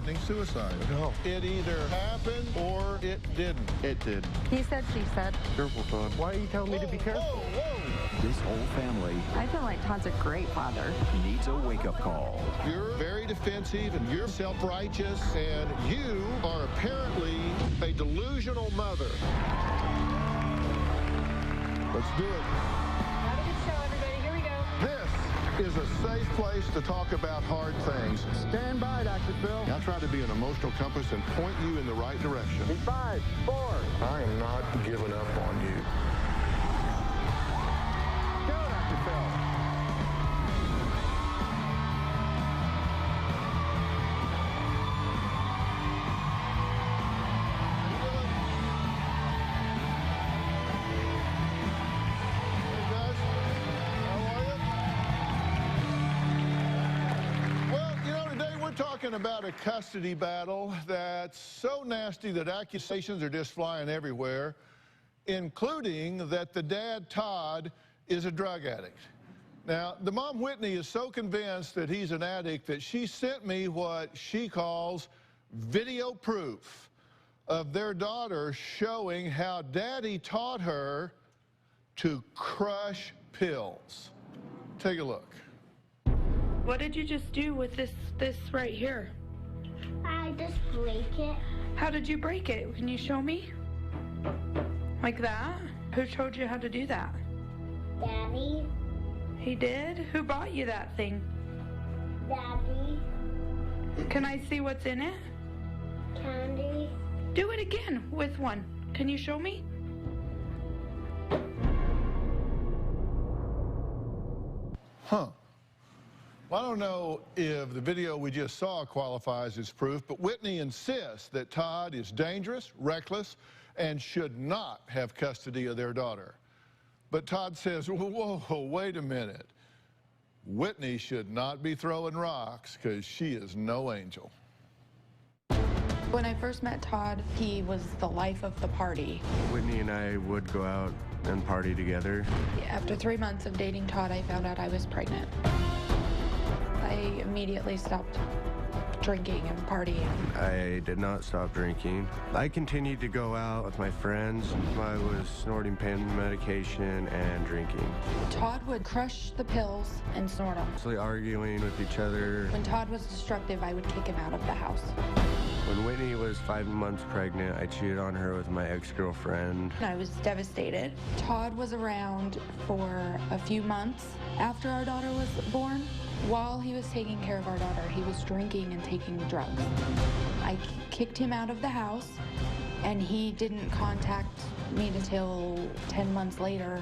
threatening suicide. No. It either happened or it didn't. It did. He said, she said. Careful, Todd. Why are you telling me to be careful? Whoa, whoa. This whole family I feel like Todd's a great father. needs a wake-up call. You're very defensive and you're self-righteous, and you are apparently a delusional mother. Let's do it. Have a good show, everybody. Here we go. This is a safe place to talk about hard things. Stand by, Dr. Phil. I'll try to be an emotional compass and point you in the right direction. In 5, 4. I am not giving up on you. Go, Dr. Phil. Hey, guys. How are you? Well, you know, today we're talking about a custody battle that's so nasty that accusations are just flying everywhere, including that the dad, Todd, is a drug addict. Now, the mom, Whitney, is so convinced that he's an addict that she sent me what she calls video proof of their daughter showing how daddy taught her to crush pills. Take a look. What did you just do with this right here? I just break it. How did you break it? Can you show me? Like that? Who showed you how to do that? Daddy. He did? Who bought you that thing? Daddy. Can I see what's in it? Candy. Do it again with one. Can you show me? Huh. Well, I don't know if the video we just saw qualifies as proof, but Whitney insists that Todd is dangerous, reckless, and should not have custody of their daughter. But Todd says, whoa, wait a minute. Whitney should not be throwing rocks because she is no angel. When I first met Todd, he was the life of the party. Whitney and I would go out and party together. After 3 months of dating Todd, I found out I was pregnant. I immediately stopped drinking and partying. I did not stop drinking. I continued to go out with my friends. I was snorting pain medication and drinking. Todd would crush the pills and snort them. Constantly arguing with each other. When Todd was destructive, I would kick him out of the house. When Whitney was 5 months pregnant, I cheated on her with my ex-girlfriend. I was devastated. Todd was around for a few months after our daughter was born. While he was taking care of our daughter, he was drinking and taking drugs. I kicked him out of the house, and he didn't contact me until 10 months later.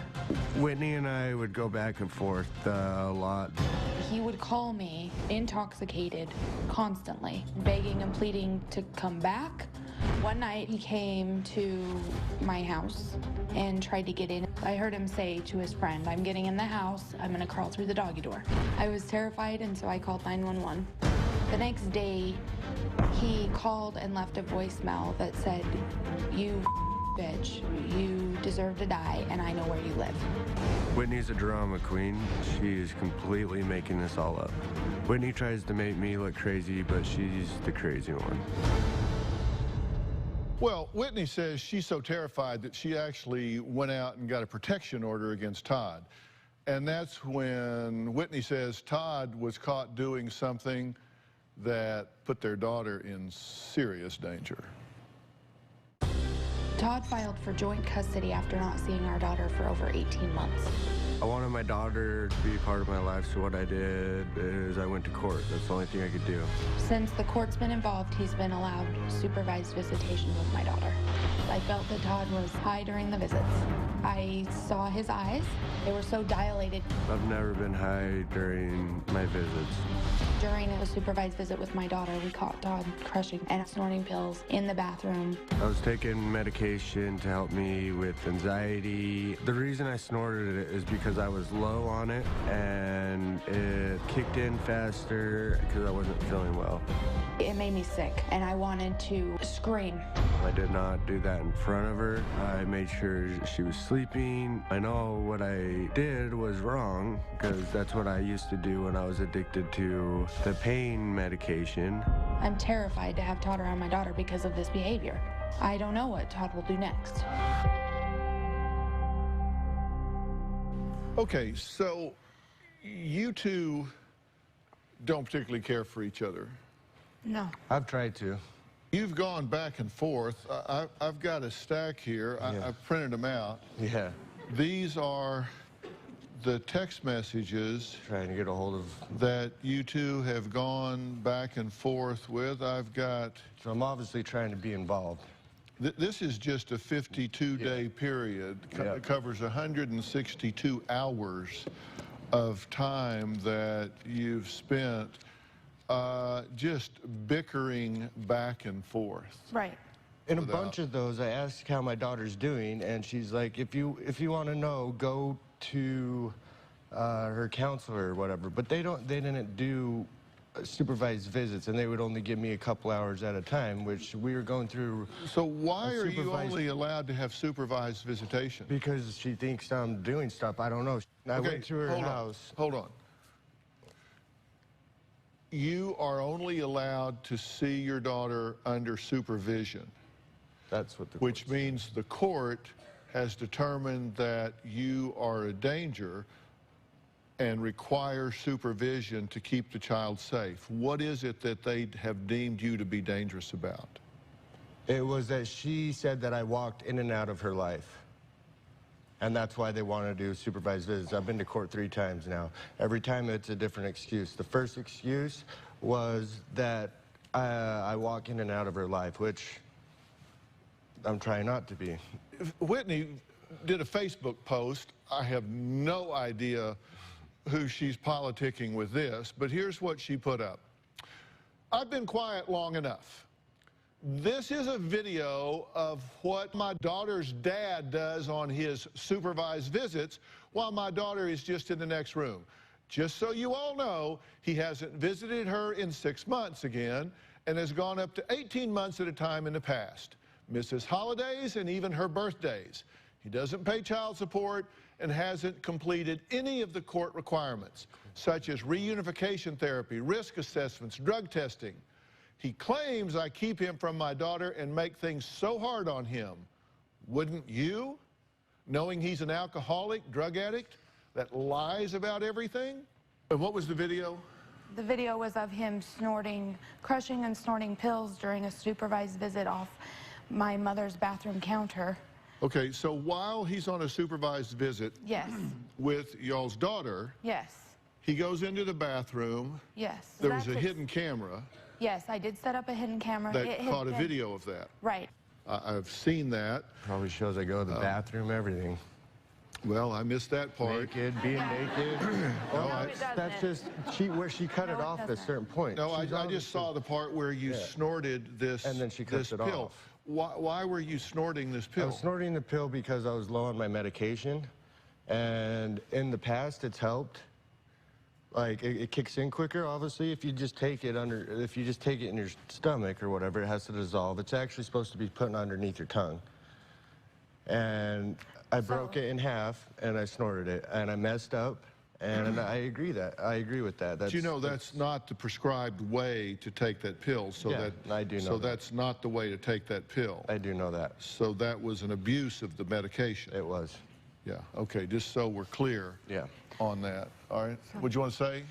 Whitney and I would go back and forth a lot. He would call me intoxicated constantly, begging and pleading to come back. One night he came to my house and tried to get in. I heard him say to his friend, "I'm getting in the house, I'm gonna crawl through the doggy door." I was terrified, and so I called 911. The next day, he called and left a voicemail that said, "You bitch, you deserve to die, and I know where you live." Whitney's a drama queen. She is completely making this all up. Whitney tries to make me look crazy, but she's the crazy one. Well, Whitney says she's so terrified that she actually went out and got a protection order against Todd. And that's when Whitney says Todd was caught doing something that put their daughter in serious danger. Todd filed for joint custody after not seeing our daughter for over 18 months. I wanted my daughter to be part of my life, so what I did is I went to court. That's the only thing I could do. Since the court's been involved, he's been allowed supervised visitation with my daughter. I felt that Todd was high during the visits. I saw his eyes. They were so dilated. I've never been high during my visits. During a supervised visit with my daughter, we caught Todd crushing and snorting pills in the bathroom. I was taking medication to help me with anxiety. The reason I snorted it is because I was low on it, and it kicked in faster because I wasn't feeling well. It made me sick, and I wanted to scream. I did not do that in front of her. I made sure she was sleeping. I know what I did was wrong, because that's what I used to do when I was addicted to the pain medication. I'm terrified to have Todd around my daughter because of this behavior. I don't know what Todd will do next. Okay, so you two don't particularly care for each other. No. I've tried to. You've gone back and forth. I've got a stack here. Yeah. I've printed them out. Yeah. These are the text messages Trying to get a hold of... that you two have gone back and forth with. I've got... So I'm obviously trying to be involved. This is just a 52-day period. Yeah. It covers 162 hours of time that you've spent just bickering back and forth. Right. In a bunch of those, I asked how my daughter's doing, and she's like, if you want to know, go to her counselor or whatever. But they didn't do supervised visits, and they would only give me a couple hours at a time, which we were going through. So why are you only allowed to have supervised visitation? Because she thinks I'm doing stuff. I don't know. I went to her house. Hold on. You are only allowed to see your daughter under supervision. That's what the Which court said. means the court has determined that you are a danger and require supervision to keep the child safe. What is it that they have deemed you to be dangerous about? It was that she said that I walked in and out of her life. And that's why they want to do supervised visits. I've been to court 3 times now. Every time it's a different excuse. The first excuse was that I walk in and out of her life, which I'm trying not to be. Whitney did a Facebook post. I have no idea who she's politicking with this, but here's what she put up. I've been quiet long enough. This is a video of what my daughter's dad does on his supervised visits while my daughter is just in the next room. Just so you all know, he hasn't visited her in 6 months again and has gone up to 18 months at a time in the past. Misses holidays and even her birthdays. He doesn't pay child support and hasn't completed any of the court requirements, such as reunification therapy, risk assessments, drug testing. He claims I keep him from my daughter and make things so hard on him. Wouldn't you, knowing he's an alcoholic, drug addict, that lies about everything? And what was the video? The video was of him snorting, crushing and snorting pills during a supervised visit off my mother's bathroom counter. Okay, so while he's on a supervised visit Yes. with y'all's daughter, Yes. he goes into the bathroom. Yes. There was a hidden camera Yes, I did set up a hidden camera. that It had caught a been- video of that. Right. I've seen that. Probably shows I go to the bathroom, everything. Well, I missed that part. Naked, being naked. No, it That's doesn't. just where she cut No, it it off at a doesn't. certain point. No, I She's just obviously- saw the part where you snorted this, And then she cuts this it pill. off. Why were you snorting this I pill? was snorting the pill because I was low on my medication, and in the past it's helped. Like it kicks in quicker, obviously, if you just take it in your stomach or whatever, it has to dissolve. It's actually supposed to be put underneath your tongue. And I broke it in half and I snorted it and I messed up, and I agree with that. But you know that's not the prescribed way to take that pill. So Yeah, I do know So that. that's not the way to take that pill. I do know that. So that was an abuse of the medication. It was. Yeah. Okay. Just so we're clear. Yeah. On that. All right. What'd you want to say?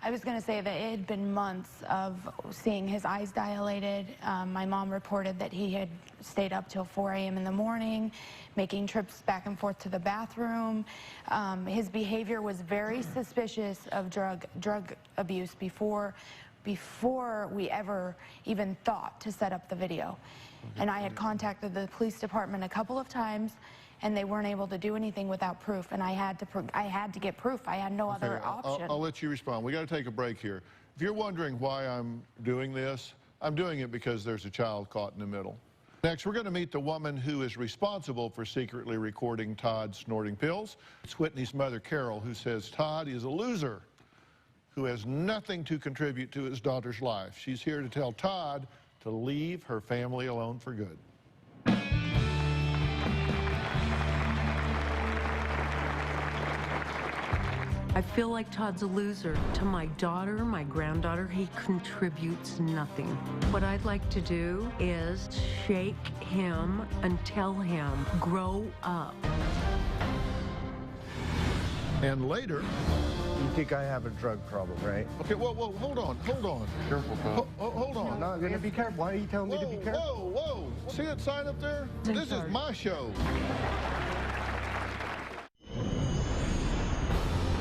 I was going to say that it had been months of seeing his eyes dilated. My mom reported that he had stayed up till 4 a.m. in the morning, making trips back and forth to the bathroom. His behavior was very suspicious of drug abuse before we ever even thought to set up the video. And I had contacted the police department a couple of times, and they weren't able to do anything without proof, and I had to get proof. I had no other option. I'll let you respond. We got to take a break here. If you're wondering why I'm doing this, I'm doing it because there's a child caught in the middle. Next, we're going to meet the woman who is responsible for secretly recording Todd snorting pills. It's Whitney's mother, Carol, who says Todd is a loser who has nothing to contribute to his daughter's life. She's here to tell Todd to leave her family alone for good. I feel like Todd's a loser. To my daughter, my granddaughter, he contributes nothing. What I'd like to do is shake him and tell him, grow up. And later... You think I have a drug problem, right? Okay, whoa, hold on. Careful, pal. Hold on. I'm not gonna be careful. Why are you telling me to be careful? Whoa. See that sign up there? This is my show.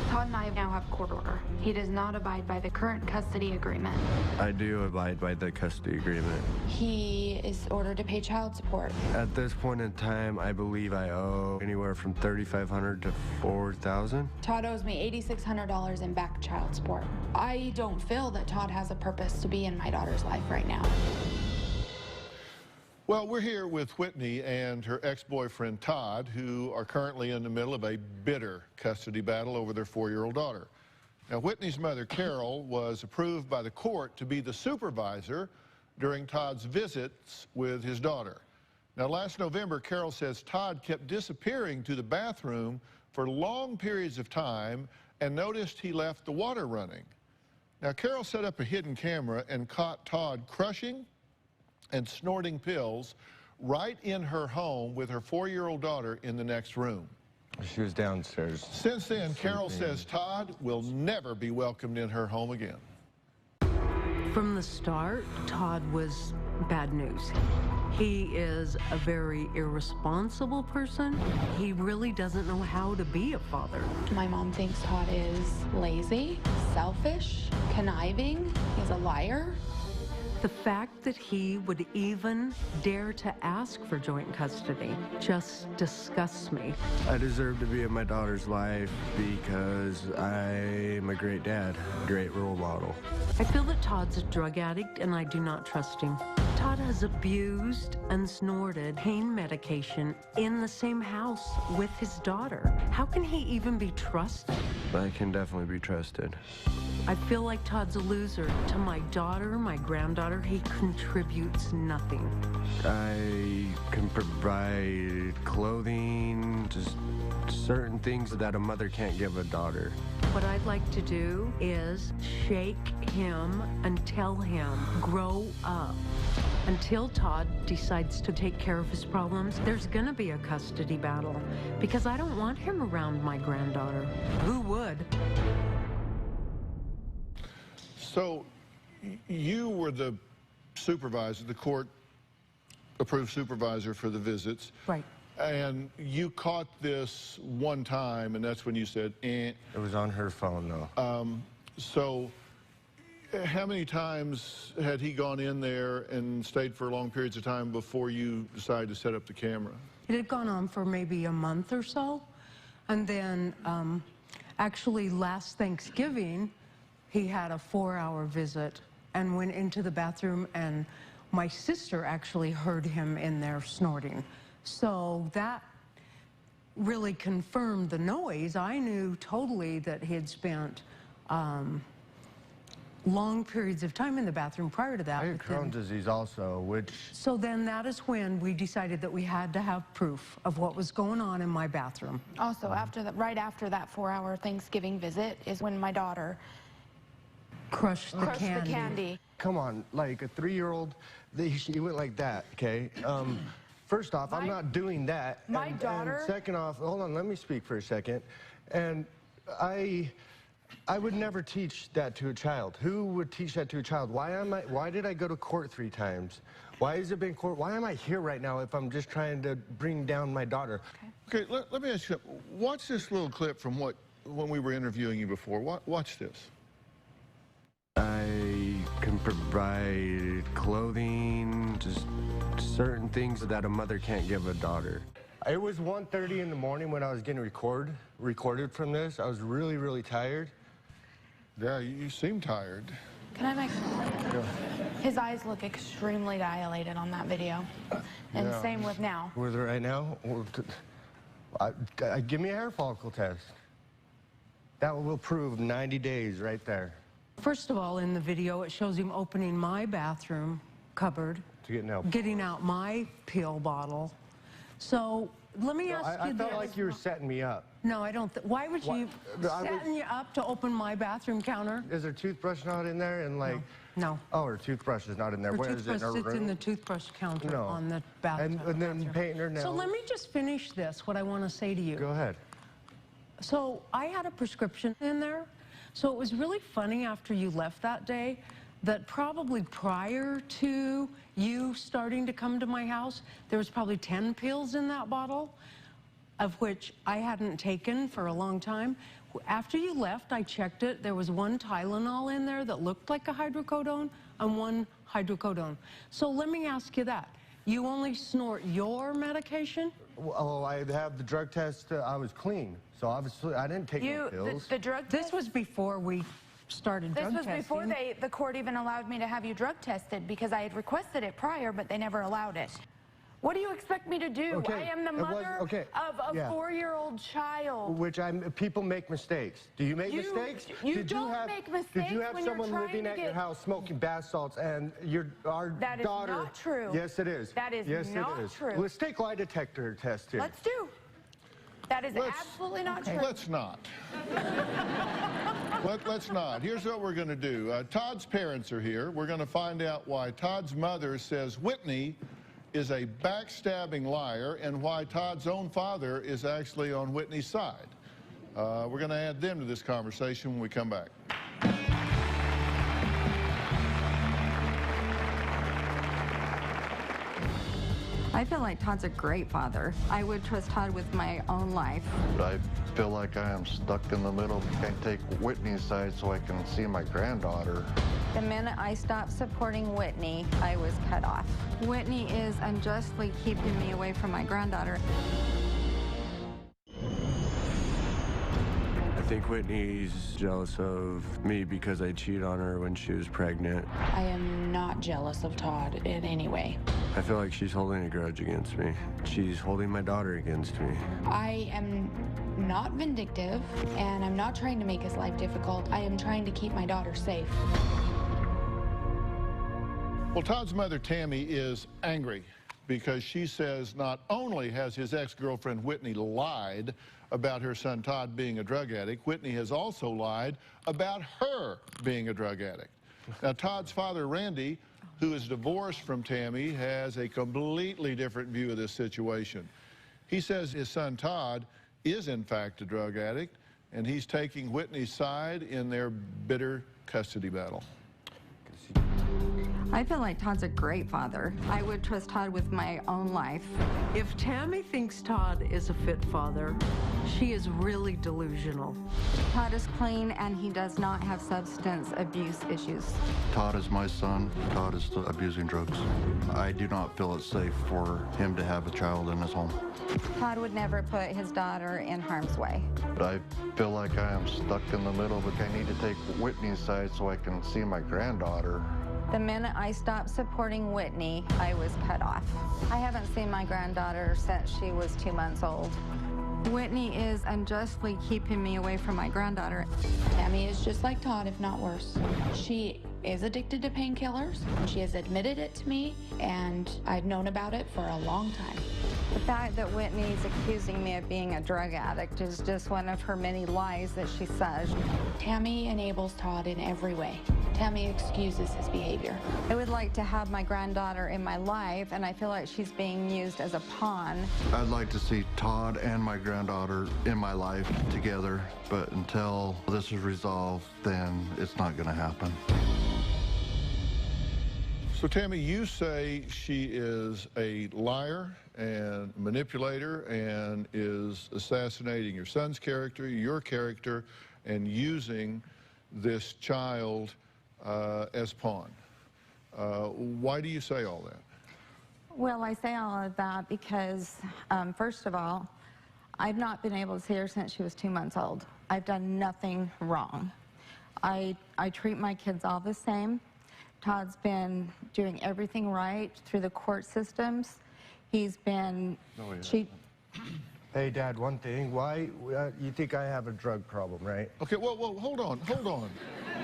Todd and I now have court order. He does not abide by the current custody agreement. I do abide by the custody agreement. He is ordered to pay child support. At this point in time, I believe I owe anywhere from $3,500 to $4,000. Todd owes me $8,600 in back child support. I don't feel that Todd has a purpose to be in my daughter's life right now. Well, we're here with Whitney and her ex-boyfriend Todd, who are currently in the middle of a bitter custody battle over their 4-year-old daughter. Now, Whitney's mother, Carol, was approved by the court to be the supervisor during Todd's visits with his daughter. Now, last November, Carol says Todd kept disappearing to the bathroom for long periods of time and noticed he left the water running. Now, Carol set up a hidden camera and caught Todd crushing and snorting pills right in her home with her 4-year-old daughter in the next room. She was downstairs. Since then, Carol says Todd will never be welcomed in her home again. From the start, Todd was bad news. He is a very irresponsible person. He really doesn't know how to be a father. My mom thinks Todd is lazy, selfish, conniving. He's a liar. The fact that he would even dare to ask for joint custody just disgusts me. I deserve to be in my daughter's life because I'm a great dad, a great role model. I feel that Todd's a drug addict and I do not trust him. Todd has abused and snorted pain medication in the same house with his daughter. How can he even be trusted? I can definitely be trusted. I feel like Todd's a loser. To my daughter, my granddaughter, he contributes nothing. I can provide clothing, just certain things that a mother can't give a daughter. What I'd like to do is shake him and tell him, grow up. Until Todd decides to take care of his problems, there's gonna be a custody battle because I don't want him around my granddaughter. Who would? So you were the supervisor, the court-approved supervisor for the visits. Right. And you caught this one time, and that's when you said, eh. It was on her phone, though. So how many times had he gone in there and stayed for long periods of time before you decided to set up the camera? It had gone on for maybe a month or so. And then actually last Thanksgiving, he had a 4-hour visit and went into the bathroom, and my sister actually heard him in there snorting. So that really confirmed the noise. I knew totally that he had spent long periods of time in the bathroom prior to that. I had Crohn's disease also, which... So then that is when we decided that we had to have proof of what was going on in my bathroom. Also, right after that 4-hour Thanksgiving visit is when my daughter crushed the candy. the candy. Come on, like a 3-year-old, he went like that, okay? First off, I'm not doing that. My daughter... And second off, hold on, let me speak for a second. And I would never teach that to a child. Who would teach that to a child? Why did I go to court 3 times? Why has it been court? Why am I here right now if I'm just trying to bring down my daughter? Okay, let me ask you, watch this little clip from when we were interviewing you before. Watch this. I can provide clothing, just certain things that a mother can't give a daughter. It was 1:30 in the morning when I was getting recorded from this. I was really, really tired. Yeah, you seem tired. Can I make a point? Yeah. His eyes look extremely dilated on that video. And Yeah. same with now. With it right now, give me a hair follicle test. That will prove 90 days right there. First of all, in the video, it shows him opening my bathroom cupboard, getting out my pill bottle. So let me ask you this. I felt like you were setting me up. No, I don't. Why would you setting you up to open my bathroom counter? Is her toothbrush not in there? And like, No. oh, her toothbrush is not in there. Her Where is it? toothbrush In her sits room? in the toothbrush counter on the bathroom. And then painting her nails. So let me just finish this, what I want to say to you. Go ahead. So I had a prescription in there. So it was really funny after you left that day that probably prior to you starting to come to my house, there was probably 10 pills in that bottle, of which I hadn't taken for a long time. After you left, I checked it. There was one Tylenol in there that looked like a hydrocodone and one hydrocodone. So let me ask you that. You only snort your medication? Oh, I have the drug test. I was clean. So obviously, I didn't take no pills. The drug This was before we started drug testing. This was before the court even allowed me to have you drug tested because I had requested it prior, but they never allowed it. What do you expect me to do? Okay, I am the mother of a 4-year-old child. Which people make mistakes. Do you make mistakes? You don't make mistakes. Did you have someone living at your house smoking bath salts and our That daughter? is not true. Yes, it is. That is yes, not it is. true. Let's take lie detector test here. Let's do. That is absolutely not true. Let's not. Let's not. Here's what we're going to do. Todd's parents are here. We're going to find out why Todd's mother says Whitney is a backstabbing liar and why Todd's own father is actually on Whitney's side. We're going to add them to this conversation when we come back. I feel like Todd's a great father. I would trust Todd with my own life. I feel like I am stuck in the middle. I can't take Whitney's side so I can see my granddaughter. The minute I stopped supporting Whitney, I was cut off. Whitney is unjustly keeping me away from my granddaughter. I think Whitney's jealous of me because I cheated on her when she was pregnant. I am not jealous of Todd in any way. I feel like she's holding a grudge against me. She's holding my daughter against me. I am not vindictive, and I'm not trying to make his life difficult. I am trying to keep my daughter safe. Well, Todd's mother, Tammy, is angry because she says not only has his ex-girlfriend Whitney lied about her son Todd being a drug addict, Whitney has also lied about her being a drug addict. Now, Todd's father, Randy, who is divorced from Tammy, has a completely different view of this situation. He says his son Todd is in fact a drug addict, and he's taking Whitney's side in their bitter custody battle. I feel like Todd's a great father. I would trust Todd with my own life. If Tammy thinks Todd is a fit father, she is really delusional. Todd is clean and he does not have substance abuse issues. Todd is my son. Todd is still abusing drugs. I do not feel it's safe for him to have a child in his home. Todd would never put his daughter in harm's way. But I feel like I am stuck in the middle, but I need to take Whitney's side so I can see my granddaughter. The minute I stopped supporting Whitney, I was cut off. I haven't seen my granddaughter since she was 2 months old. Whitney is unjustly keeping me away from my granddaughter. Tammy is just like Todd, if not worse. She is addicted to painkillers. She has admitted it to me, and I've known about it for a long time. The fact that Whitney's accusing me of being a drug addict is just one of her many lies that she says. Tammy enables Todd in every way. Tammy excuses his behavior. I would like to have my granddaughter in my life, and I feel like she's being used as a pawn. I'd like to see Todd and my granddaughter in my life together, but until this is resolved, then it's not going to happen. So, Tammy, you say she is a liar and manipulator and is assassinating your son's character, your character, and using this child as pawn. Why do you say all that? Well, I say all of that because, first of all, I've not been able to see her since she was 2 months old. I've done nothing wrong. I treat my kids all the same. Todd's been doing everything right through the court systems. He's been Hey, Dad, one thing. Why, you think I have a drug problem, right? Okay, whoa, hold on.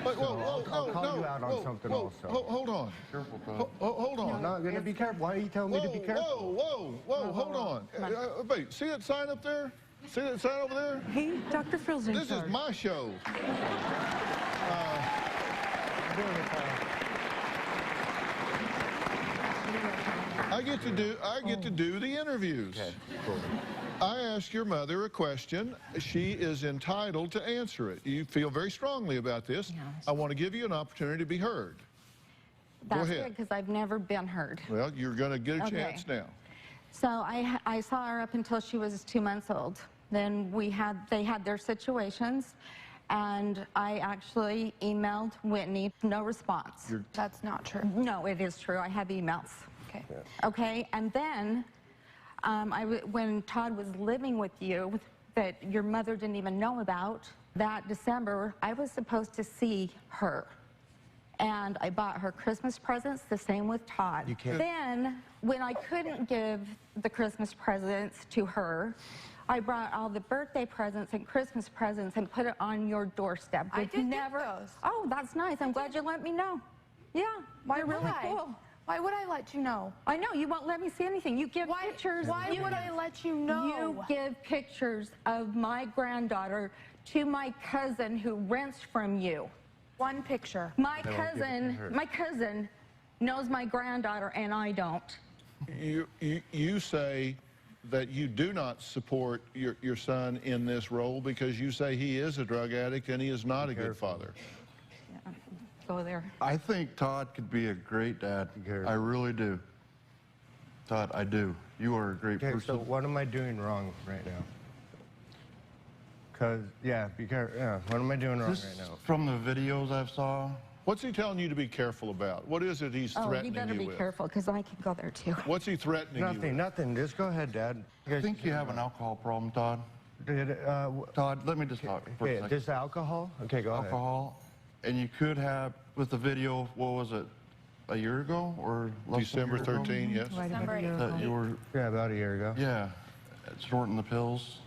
Wait, I'll call you out on something also. Hold on. Careful, Todd. Hold on. I'm not going to be careful. Why are you telling me to be careful? Whoa, hold on. Wait, see that sign up there? See that sign over there? Hey, Dr. Phil's in This charge. is my show. I get to do the interviews. Okay, cool. I ask your mother a question. She is entitled to answer it. You feel very strongly about this. Yes. I want to give you an opportunity to be heard. That's ahead. good because I've never been heard. Well, you're going to get a Okay. chance now. So I saw her up until she was 2 months old. Then they had their situations, and I actually emailed Whitney. No response. That's not true. No, it is true. I have emails. Okay. Okay, and then when Todd was living with you, that your mother didn't even know about, that December, I was supposed to see her. And I bought her Christmas presents, the same with Todd. You can't. Then, when I couldn't give the Christmas presents to her, I brought all the birthday presents and Christmas presents and put it on your doorstep. I We've did get those. Oh, that's nice. I'm glad you let me know. Yeah, Why you're would really I? cool. Why would I let you know? I know, you won't let me see anything. You give pictures. Why would I let you know? You give pictures of my granddaughter to my cousin who rents from you. One picture. My cousin knows my granddaughter and I don't. You say that you do not support your son in this role because you say he is a drug addict and he is not a good father. Yeah, go there. I think Todd could be a great dad. I really do. Todd, I do. You are a great Okay, person. so what am I doing wrong right now? Because, what am I doing wrong This, right now? from the videos I've saw, What's he telling you to be careful about? What is it he's Oh, threatening you better be with? careful because I can go there too. What's he threatening you with? Nothing. Just go ahead, Dad. I think you have an alcohol problem, Todd. Todd, let me just talk for a second. Just alcohol? Okay, go ahead. Alcohol, and you could have, with the video, what was it, a year ago or less than a December year ago? 13, yes. December That you were, Yeah, about a year ago. yeah, snorting the pills.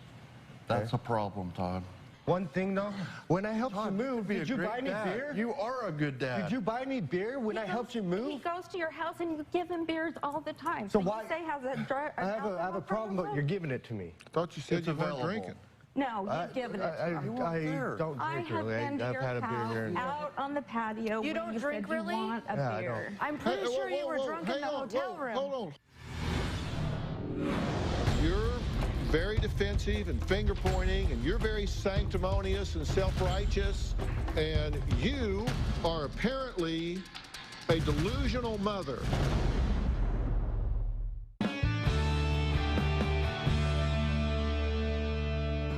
That's a problem, Todd. One thing though, when I helped you Todd, move, be a did you great buy me dad. beer? You are a good dad. Did you buy me beer when I helped you He move? goes to your house and you give him beers all the time. So you why- say has a drug? I have a problem, but you're giving it to me. Thought you said It's you weren't available. drinking. No, you've given it to him. I there. don't I drink have really. been to I've your had a beer house here and there. out on the patio. You when don't you drink said you really? want a Yeah, I beer. I'm pretty Hey, sure you were drunk in hang the on, hotel room. Hold on. You're very defensive and finger pointing, and you're very sanctimonious and self-righteous, and you are apparently a delusional mother.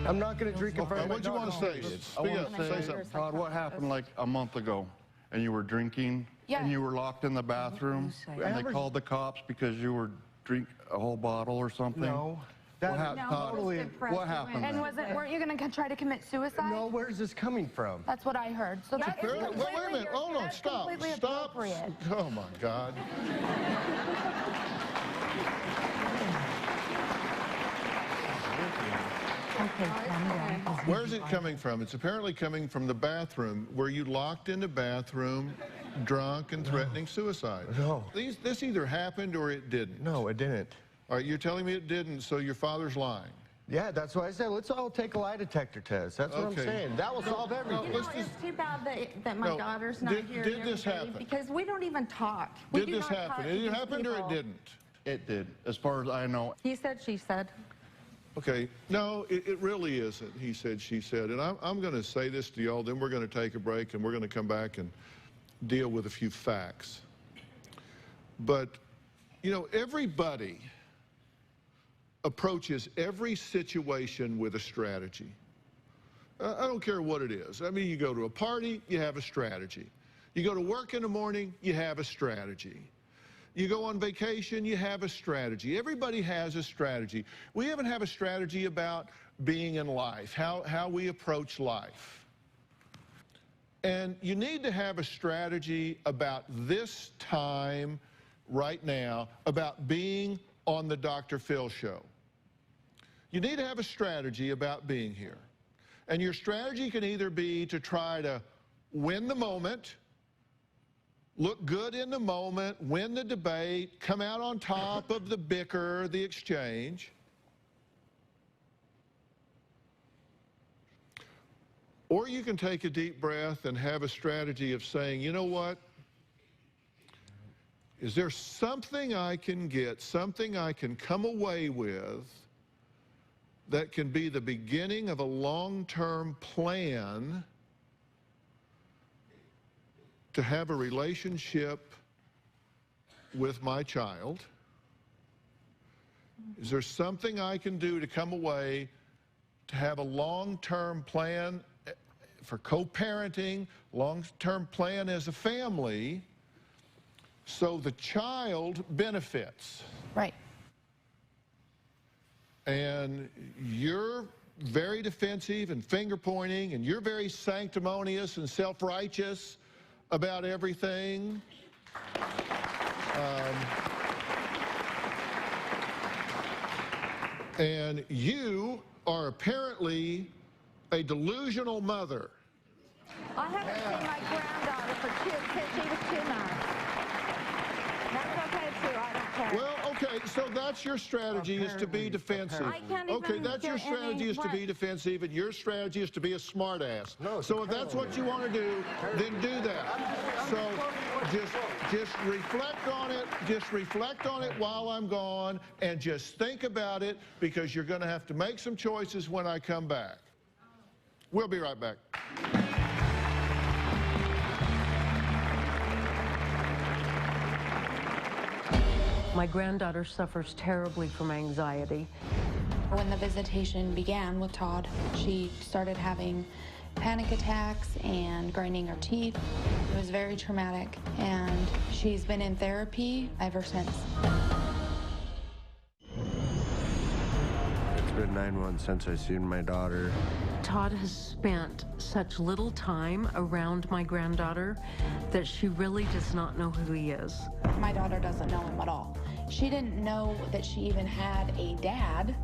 I'm not going to drink in front of my What do you want to daughter. say? I Speak want up. to Say say, something. Todd, what happened like a month ago? And you were drinking, Yeah. and you were locked in the bathroom, and they called the cops because you were drink a whole bottle or something? No. What That happened, No, Todd? it was depressed. What happened And then? weren't you going to try to commit suicide? No, where's this coming from? That's what I heard. So that is Wait a minute. Hold on. Stop. completely Stop. appropriate. Oh, my God. Where's it coming from? It's apparently coming from the bathroom. Were you locked in the bathroom, drunk and threatening suicide? No. This either happened or it didn't. No, it didn't. All right, you're telling me it didn't, so your father's lying. Yeah, that's why I said let's all take a lie detector test. That's what Okay. I'm saying. That will solve everything. You know, it's too bad that my No, daughter's not here. did and this everybody, happen? Because we don't even talk. We Did do this not talk happen? to It these happened or it people. didn't? It did, as far as I know. He said, she said. Okay, no, it really isn't. He said, she said. And I'm going to say this to y'all, then we're going to take a break and we're going to come back and deal with a few facts. But, you know, everybody approaches every situation with a strategy. I don't care what it is. I mean, you go to a party, you have a strategy. You go to work in the morning, you have a strategy. You go on vacation, you have a strategy. Everybody has a strategy. We even have a strategy about being in life, how we approach life. And you need to have a strategy about this time right now, about being on the Dr. Phil show. You need to have a strategy about being here. And your strategy can either be to try to win the moment, look good in the moment, win the debate, come out on top of the bicker, the exchange. Or you can take a deep breath and have a strategy of saying, you know what? Is there something I can get, something I can come away with that can be the beginning of a long-term plan to have a relationship with my child? Is there something I can do to come away to have a long-term plan for co-parenting, long-term plan as a family, so the child benefits? Right. And you're very defensive and finger-pointing, and you're very sanctimonious and self-righteous about everything. And you are apparently a delusional mother. I haven't seen my granddaughter since she was 2 months. That's okay too, I don't care. Well, okay, so that's your strategy, is to be defensive. I can't even Okay, that's your get any strategy, is to be defensive, and your strategy is to be a smartass. No, so if that's what you want to do, then do that. So just reflect on it. Just reflect on it while I'm gone, and just think about it, because you're going to have to make some choices when I come back. We'll be right back. My granddaughter suffers terribly from anxiety. When the visitation began with Todd, she started having panic attacks and grinding her teeth. It was very traumatic, and she's been in therapy ever since. It's been 9 months since I've seen my daughter. Todd has spent such little time around my granddaughter that she really does not know who he is. My daughter doesn't know him at all. She didn't know that she even had a dad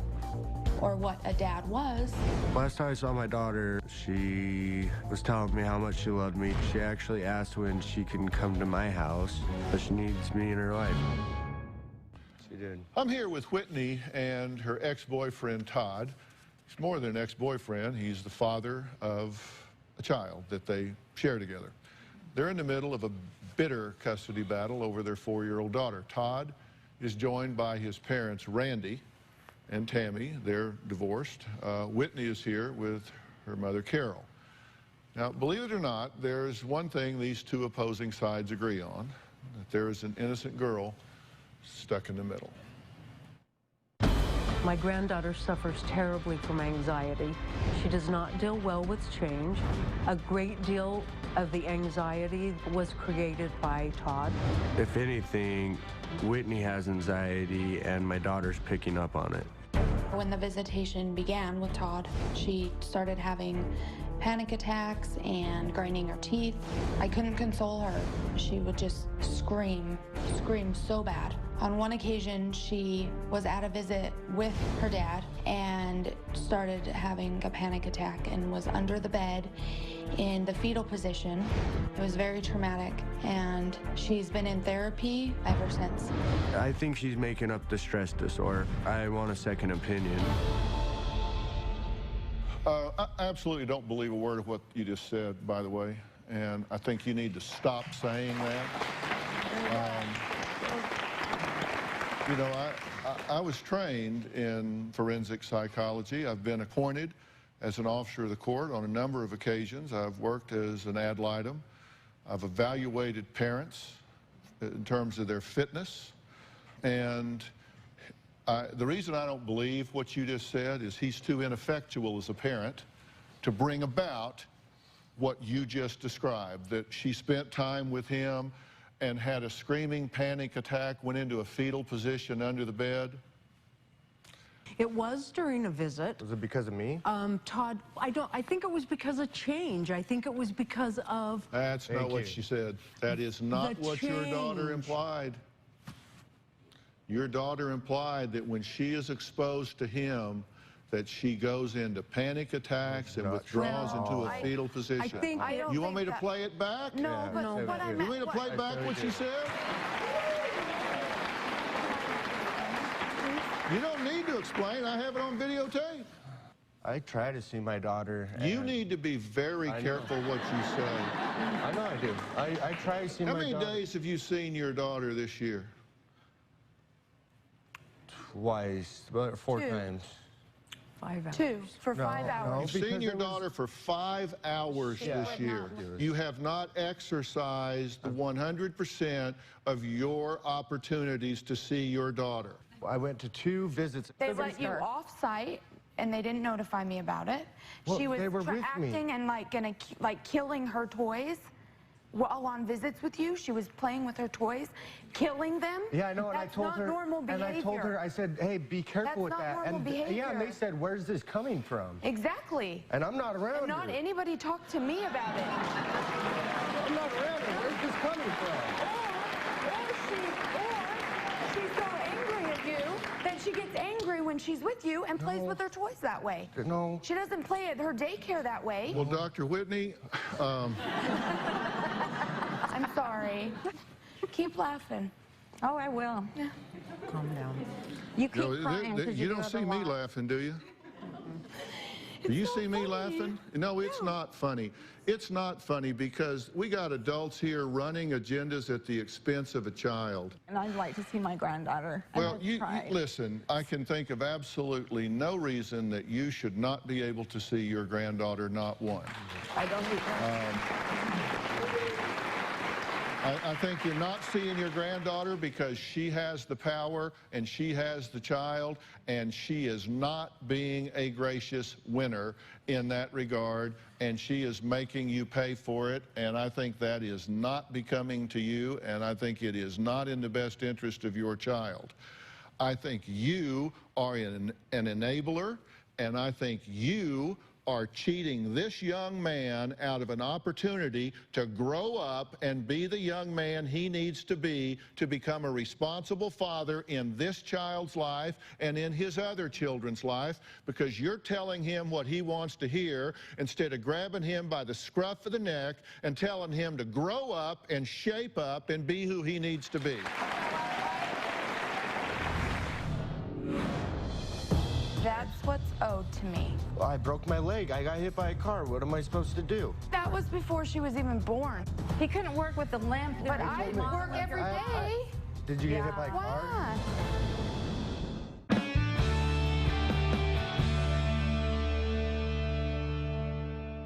or what a dad was. Last time I saw my daughter, she was telling me how much she loved me. She actually asked when she can come to my house, but she needs me in her life. She did. I'm here with Whitney and her ex-boyfriend, Todd. He's more than an ex-boyfriend. He's the father of a child that they share together. They're in the middle of a bitter custody battle over their 4-year-old daughter. Todd is joined by his parents, Randy and Tammy. They're divorced. Whitney is here with her mother, Carol. Now, believe it or not, there's one thing these two opposing sides agree on, that there is an innocent girl stuck in the middle. My granddaughter suffers terribly from anxiety. She does not deal well with change. A great deal of the anxiety was created by Todd. If anything, Whitney has anxiety, and my daughter's picking up on it. When the visitation began with Todd, she started having panic attacks and grinding her teeth. I couldn't console her. She would just scream so bad. On one occasion, she was at a visit with her dad and started having a panic attack and was under the bed in the fetal position. It was very traumatic, and she's been in therapy ever since. I think she's making up the stress disorder. I want a second opinion. I absolutely don't believe a word of what you just said, by the way, and I think you need to stop saying that. You know, I was trained in forensic psychology. I've been appointed as an officer of the court on a number of occasions. I've worked as an ad litem. I've evaluated parents in terms of their fitness. And the reason I don't believe what you just said is he's too ineffectual as a parent to bring about what you just described, that she spent time with him and had a screaming panic attack, went into a fetal position under the bed. It was during a visit. Was it because of me? Todd, I think it was because of change. I think it was because of... That's not what she said. That is not what your daughter implied. Your daughter implied that when she is exposed to him, that she goes into panic attacks and withdraws into a fetal position. You want me to play it back? No, but what I meant... You want me to play back what she said? You don't need to explain. I have it on videotape. I try to see my daughter. You need to be very careful what you say. I know I do. I try to see my daughter. How many days have you seen your daughter this year? Twice, but 4 times. 5 hours. 2 for 5 hours. You've seen your daughter for 5 hours this year. You have not exercised the 100% of your opportunities to see your daughter. I went to 2 visits. They let you off site, and they didn't notify me about it. Well, she was they were with me. acting and like killing her toys while on visits with you. She was playing with her toys, killing them. Yeah, I know, and I told her. That's not normal behavior. And I told her, I said, hey, be careful with that. That's not normal behavior. Yeah, and they said, where's this coming from? Exactly. And I'm not around And not her. anybody talked to me about it. I'm not around her. Where's this coming from? Or she's so angry at you that she gets angry when she's with you and plays with her toys that way. No. She doesn't play at her daycare that way. Well, Dr. Whitney, I'm sorry. Keep laughing. Oh, I will. Yeah. Calm down. You keep crying 'cause you do don't it see a me lot. laughing, do you? Do you see me laughing? No, it's not funny. It's not funny because we got adults here running agendas at the expense of a child. And I'd like to see my granddaughter. And Well, I've you tried. listen, I can think of absolutely no reason that you should not be able to see your granddaughter, not one. I don't either. I think you're not seeing your granddaughter because she has the power and she has the child, and she is not being a gracious winner in that regard, and she is making you pay for it, and I think that is not becoming to you, and I think it is not in the best interest of your child. I think you are an enabler, and I think you are cheating this young man out of an opportunity to grow up and be the young man he needs to be to become a responsible father in this child's life and in his other children's life, because you're telling him what he wants to hear instead of grabbing him by the scruff of the neck and telling him to grow up and shape up and be who he needs to be. That's what's owed to me. I broke my leg. I got hit by a car. What am I supposed to do? That was before she was even born. He couldn't work with the limp. But I work every day. Did you get hit by a car? Why?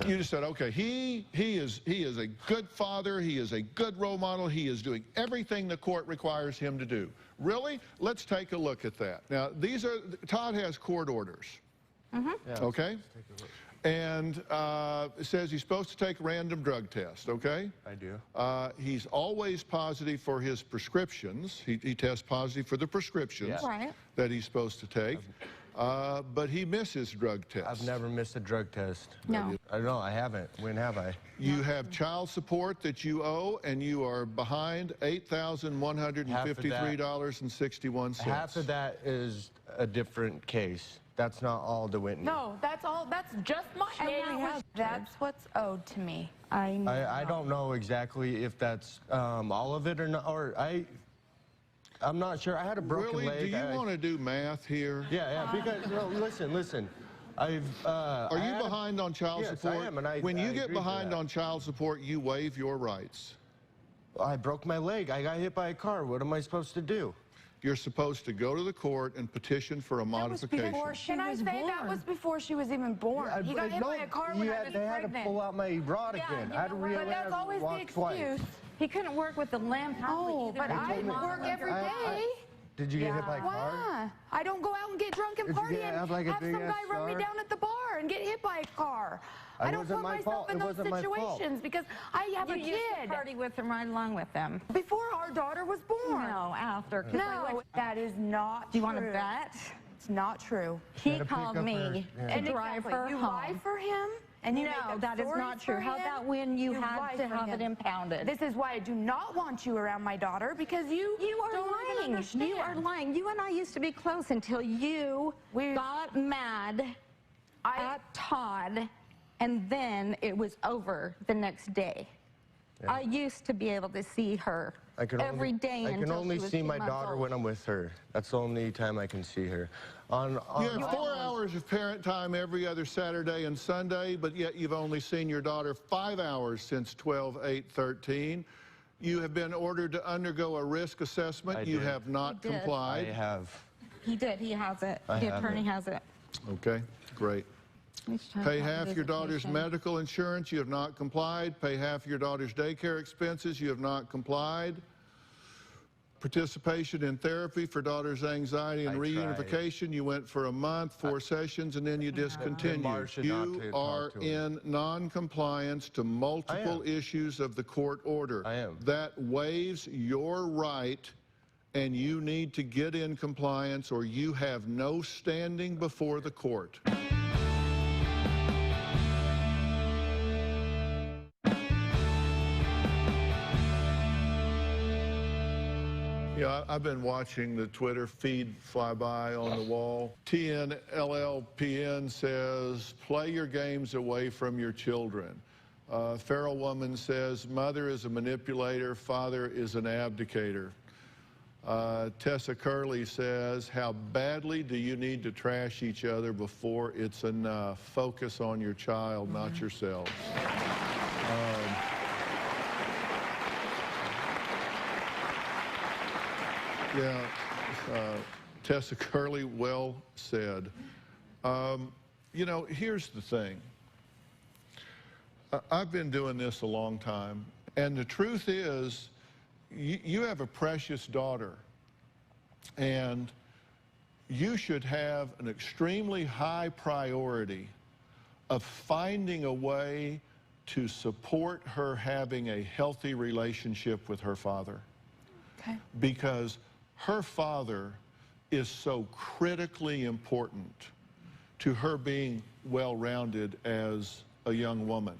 You just said, okay, he is a good father, he is a good role model, he is doing everything the court requires him to do. Really? Let's take a look at that. Now, Todd has court orders. Yeah, Okay? And it says he's supposed to take a random drug test, okay? I do. He's always positive for his prescriptions. He tests positive for the prescriptions Right. that he's supposed to take. But he misses drug tests. I've never missed a drug test. No. I don't know. I haven't. When have I? You have child support that you owe, and you are behind $8,153.61. Half of that is a different case. That's not all the Whitney. No, that's all. That's just my age. That's what's owed to me. I don't know exactly if that's all of it or not. I'm not sure. I had a broken Really? leg. Do you want to do math here? Yeah, because no, listen. Are you behind on child support? Yes, I am, and when you I get agree with behind that. on child support, you waive your rights. I broke my leg. I got hit by a car. What am I supposed to do? You're supposed to go to the court and petition for a modification. Can I say that was before she was even born? He got hit by a car when I was They had to pregnant. pull out my rod again. I had to But that's always the walk twice. excuse. He couldn't work with the limp. Oh, but I work every day. Did you get hit by a car? Why? I don't go out and get drunk and Did you party get- and have like a have some big guy ass run me scar? down at the bar and get hit by a car. It I don't wasn't put my myself fault. in It those wasn't my fault. situations because I have a You used to kid. party with them right along with them. Before our daughter was born. No, after. 'cause I No, went- that is not Do you want to true. bet? It's not true. He Gotta pick called up me her- to yeah. drive Exactly. her You home. lie for him, and you make No, up that is stories not true. for How him. about when you lie had to for have it him. impounded? This is why I do not want you around my daughter, because you You are don't even lying. understand. You are lying. You and I used to be close until you got mad at Todd, and then it was over the next day. Yeah. I used to be able to see her every day I can until only she was see 2 my months daughter old. when I'm with her. That's the only time I can see her. You have 4 hours of parent time every other Saturday and Sunday, but yet you've only seen your daughter 5 hours since 12/8/13. You have been ordered to undergo a risk assessment. You have not complied. I have. He did. He has it. I The have attorney it. has it. Okay, great. He's trying Pay to have half your daughter's visitation. medical insurance. You have not complied. Pay half your daughter's daycare expenses. You have not complied. Participation in therapy for daughter's anxiety and I reunification. You went for a month, 4 sessions, and then you discontinued. Marsha not You to are talk to her. in non-compliance to multiple issues of the court order. I am. That waives your right, and you need to get in compliance or you have no standing before the court. Yeah, I've been watching the Twitter feed fly by on the wall. TNLLPN says, play your games away from your children. Feral Woman says, mother is a manipulator, father is an abdicator. Tessa Curley says, how badly do you need to trash each other before it's enough? Focus on your child, not yourselves. Yeah, Tessa Curley, well said. You know, here's the thing. I've been doing this a long time, and the truth is, you have a precious daughter, and you should have an extremely high priority of finding a way to support her having a healthy relationship with her father. Okay. Because her father is so critically important to her being well-rounded as a young woman.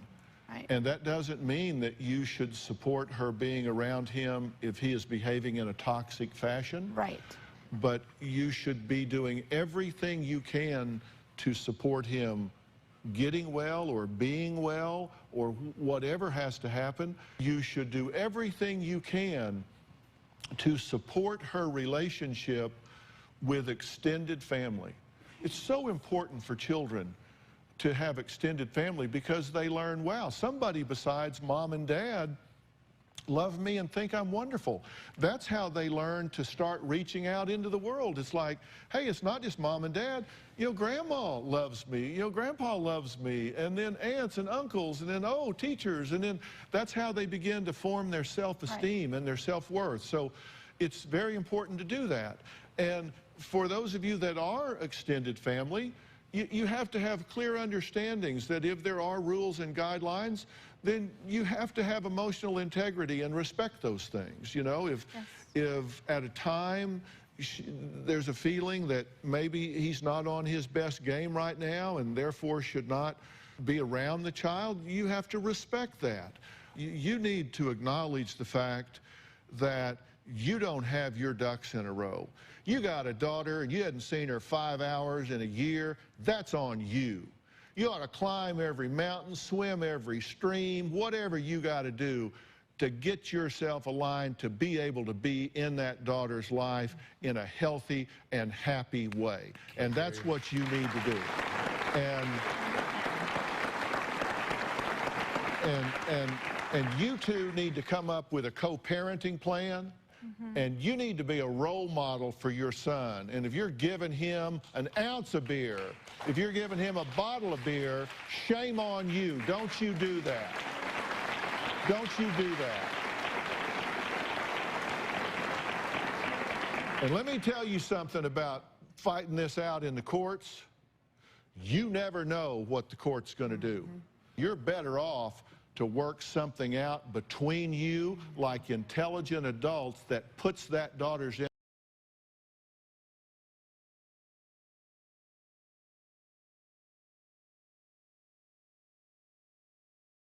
Right. And that doesn't mean that you should support her being around him if he is behaving in a toxic fashion. Right. But you should be doing everything you can to support him getting well or being well or whatever has to happen. You should do everything you can to support her relationship with extended family. It's so important for children to have extended family because they learn, wow, somebody besides mom and dad love me and think I'm wonderful. That's how they learn to start reaching out into the world. It's like, hey, it's not just mom and dad. You know, grandma loves me. You know, grandpa loves me. And then aunts and uncles, and then, oh, teachers. And then that's how they begin to form their self-esteem and their self-worth. So it's very important to do that. And for those of you that are extended family, you have to have clear understandings that if there are rules and guidelines, then you have to have emotional integrity and respect those things. You know, if at a time there's a feeling that maybe he's not on his best game right now and therefore should not be around the child, you have to respect that. You need to acknowledge the fact that you don't have your ducks in a row. You got a daughter and you hadn't seen her 5 hours in a year. That's on you. You ought to climb every mountain, swim every stream, whatever you got to do to get yourself aligned to be able to be in that daughter's life in a healthy and happy way. And that's what you need to do. And you two need to come up with a co-parenting plan. And you need to be a role model for your son. And if you're giving him an ounce of beer, if you're giving him a bottle of beer, shame on you. Don't you do that. Don't you do that. And let me tell you something about fighting this out in the courts. You never know what the court's going to do. You're better off to work something out between you like intelligent adults that puts that daughter's